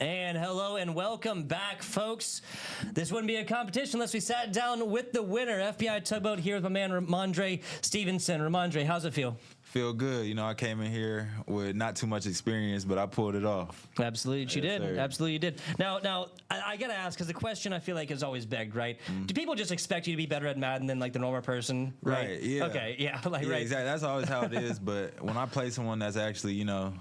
And hello and welcome back, folks. This wouldn't be a competition unless we sat down with the winner. FBI Tugboat here with my man Rhamondre Stevenson. Rhamondre, how's it feel? Feel good. You know, I came in here with not too much experience, but I pulled it off. Absolutely, you did. Sir. Absolutely, you did. Now, I gotta ask, because the question I feel like is always begged, right? Do people just expect you to be better at Madden than like the normal person? Right. Yeah. Okay. Yeah. Like yeah, right. Exactly. That's always how it is. But when I play someone that's actually, you know,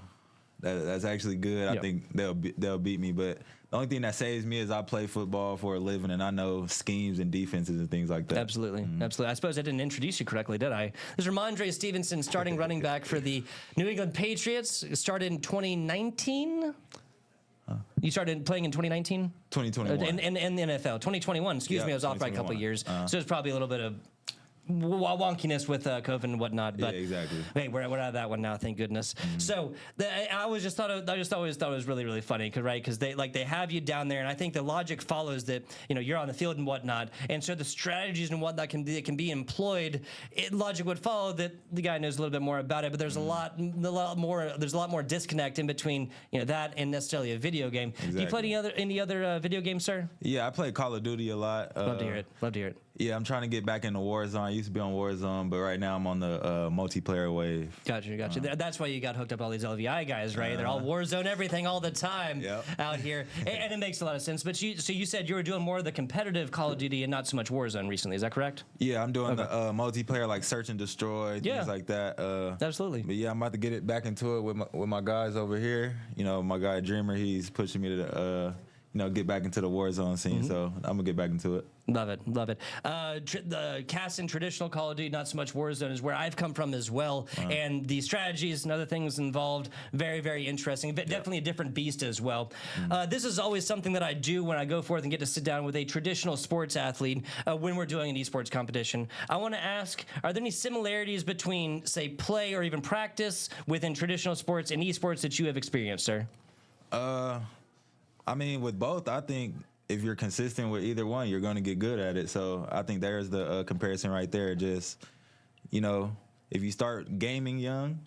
that's actually good, I think they'll beat me. But the only thing that saves me is I play football for a living, and I know schemes and defenses and things like that. Absolutely, absolutely. I suppose I didn't introduce you correctly, did I? This is Rhamondre Stevenson, starting running back for the New England Patriots. Started in 2019. You started playing in 2019? 2021. In the NFL. 2021, excuse me, I was off by a couple of years. So it's probably a little bit of wonkiness with COVID and whatnot, but yeah, exactly. Hey, we're out of that one now, thank goodness. So I always thought it was really funny, because they have you down there, and I think the logic follows that you're on the field and whatnot, and so the strategies and whatnot can be employed. Logic would follow that the guy knows a little bit more about it, but there's a lot more disconnect in between that and necessarily a video game. Exactly. Do you play any other video games, sir? Yeah, I play Call of Duty a lot. Love to hear it. Yeah, I'm trying to get back into Warzone. I used to be on Warzone, but right now I'm on the multiplayer wave. Gotcha. That's why you got hooked up with all these LVI guys, right? They're all Warzone everything all the time out here, and it makes a lot of sense. But you said you were doing more of the competitive Call of Duty and not so much Warzone recently. Is that correct? Yeah, I'm doing the multiplayer, like Search and Destroy, things like that. Absolutely. But yeah, I'm about to get it back into it with my guys over here. My guy Dreamer, he's pushing me to get back into the Warzone scene. So I'm gonna get back into it. Love it. The cast in traditional Call of Duty, not so much Warzone, is where I've come from as well. And the strategies and other things involved, very, very interesting. But definitely a different beast as well. This is always something that I do when I go forth and get to sit down with a traditional sports athlete when we're doing an esports competition. I want to ask, are there any similarities between, say, play or even practice within traditional sports and esports that you have experienced, sir? I mean, with both, I think if you're consistent with either one, you're going to get good at it. So I think there's the comparison right there. Just, if you start gaming young,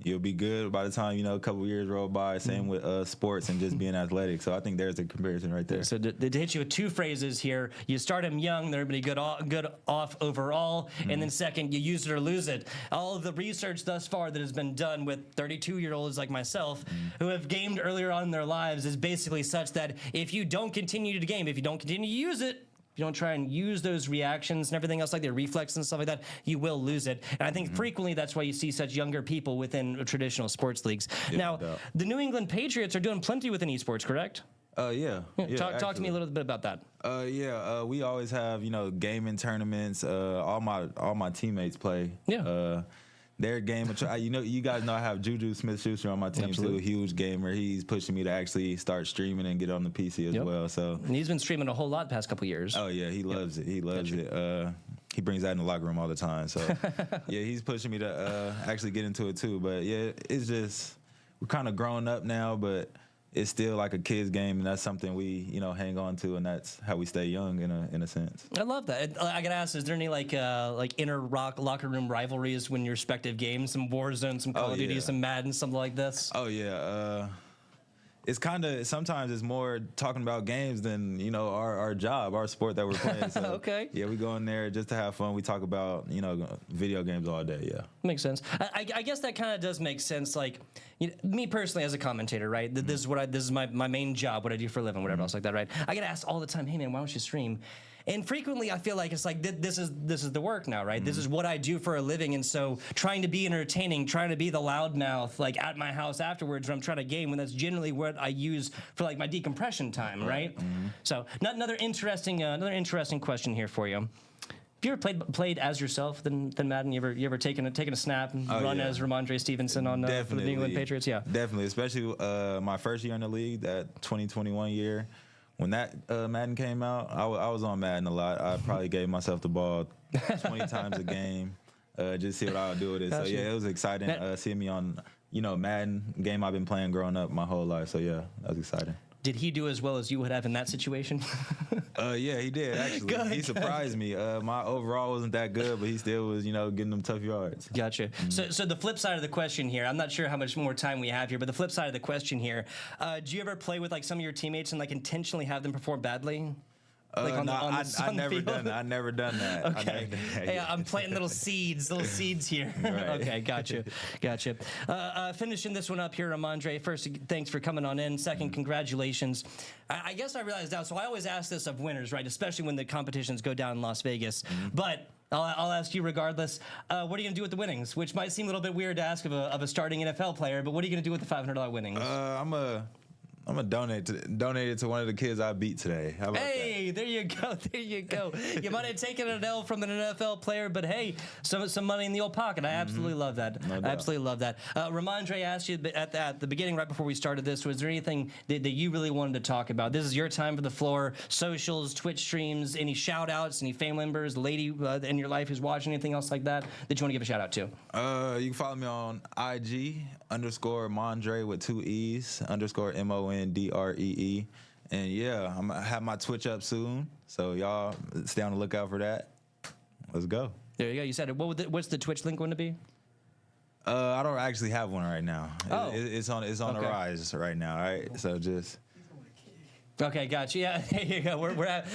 you'll be good by the time, a couple years roll by. Same with sports and just being athletic. So I think there's a comparison right there. So to hit you with two phrases here, you start them young, they're going to be good off overall. And then second, you use it or lose it. All of the research thus far that has been done with 32-year-olds like myself who have gamed earlier on in their lives is basically such that if you don't continue to game, if you don't continue to use it, you don't try and use those reactions and everything else, like their reflex and stuff like that, you will lose it. And I think frequently that's why you see such younger people within traditional sports leagues. Now, the New England Patriots are doing plenty within esports, correct? Yeah. Talk to me a little bit about that. We always have, gaming tournaments. All my teammates play. Their game, you guys know I have Juju Smith-Schuster on my team too, a huge gamer. He's pushing me to actually start streaming and get on the PC as well. So and he's been streaming a whole lot the past couple of years. Oh yeah, he loves it. He loves it. He brings that in the locker room all the time. So yeah, he's pushing me to actually get into it too. But yeah, it's just we're kind of growing up now, but it's still like a kid's game, and that's something we, hang on to, and that's how we stay young in a sense. I love that. I gotta ask, is there any like inner locker room rivalries when your respective games, some Warzone, some Call of Duty, some Madden, something like this? Oh yeah. It's sometimes it's more talking about games than our job, our sport that we're playing. So, okay. Yeah, we go in there just to have fun. We talk about video games all day. Yeah, makes sense. I guess that kind of does make sense. Like me personally as a commentator, right? This is my main job. What I do for a living, whatever else like that, right? I get asked all the time, hey man, why don't you stream? And frequently, I feel like it's like this is the work now, right? This is what I do for a living, and so trying to be entertaining, trying to be the loudmouth, like at my house afterwards when I'm trying to game, when that's generally what I use for like my decompression time, right? So, another interesting question here for you. Have you ever played as yourself than Madden? You ever taken a snap and run as Rhamondre Stevenson on for the New England Patriots? Yeah, definitely. Especially my first year in the league, that 2021 year. When that Madden came out, I was on Madden a lot. I probably gave myself the ball 20 times a game, just see what I would do with it. So yeah, it was exciting seeing me on Madden game I've been playing growing up my whole life. So yeah, that was exciting. did he do as well as you would have in that situation? Yeah, he did actually. Good, He surprised me. My overall wasn't that good, but he still was, getting them tough yards. Gotcha. So the flip side of the question here, I'm not sure how much more time we have here, but the flip side of the question here, do you ever play with like some of your teammates and like intentionally have them perform badly? Like I never done that. I never done that. Okay. Hey, I'm planting little seeds here. Right. Okay, gotcha. Finishing this one up here, Rhamondre. First, thanks for coming on in. Second, congratulations. I guess I realized now, so I always ask this of winners, right? Especially when the competitions go down in Las Vegas. But I'll ask you regardless. What are you going to do with the winnings? Which might seem a little bit weird to ask of a starting NFL player, but what are you going to do with the $500 winnings? I'm gonna donate it to one of the kids I beat today. How about that? There you go. You might have taken an L from an NFL player, but hey, some money in the old pocket. I absolutely love that. No doubt. I absolutely love that. Rhamondre asked you at the beginning, right before we started this, was there anything that you really wanted to talk about? This is your time for the floor. Socials, Twitch streams, any shout outs, any family members, lady in your life who's watching, anything else like that you want to give a shout out to? You can follow me on IG _Mondre with 2 E's _MONDREE. And yeah, I'm gonna have my Twitch up soon, so y'all stay on the lookout for that. Let's go. There you go. You said it. What's the Twitch link going to be? I don't actually have one right now. Oh. It's on the rise right now. All right, so just. Okay, gotcha. Yeah, there you go. We got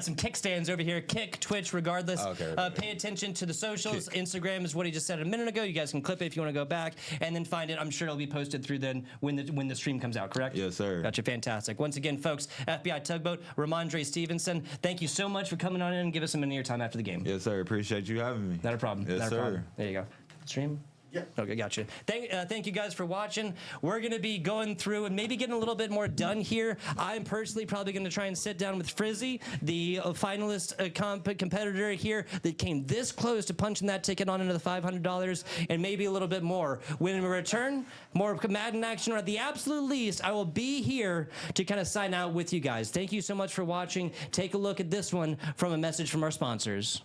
some kickstands over here. Kick, Twitch, regardless. Okay. Pay attention to the socials. Kick. Instagram is what he just said a minute ago. You guys can clip it if you want to go back and then find it. I'm sure it'll be posted through then when the stream comes out. Correct? Yes, sir. Gotcha. Fantastic. Once again, folks, FBI Tugboat, Rhamondre Stevenson. Thank you so much for coming on in and give us some of your time after the game. Yes, sir. Appreciate you having me. Not a problem. Yes, Not a sir. problem. There you go. Stream. Yeah. Okay, gotcha. Thank you guys for watching. We're going to be going through and maybe getting a little bit more done here. I'm personally probably going to try and sit down with Frizzy, the finalist competitor here that came this close to punching that ticket on into the $500 and maybe a little bit more. When we return, more Madden action, or at the absolute least, I will be here to kind of sign out with you guys. Thank you so much for watching. Take a look at this one from a message from our sponsors.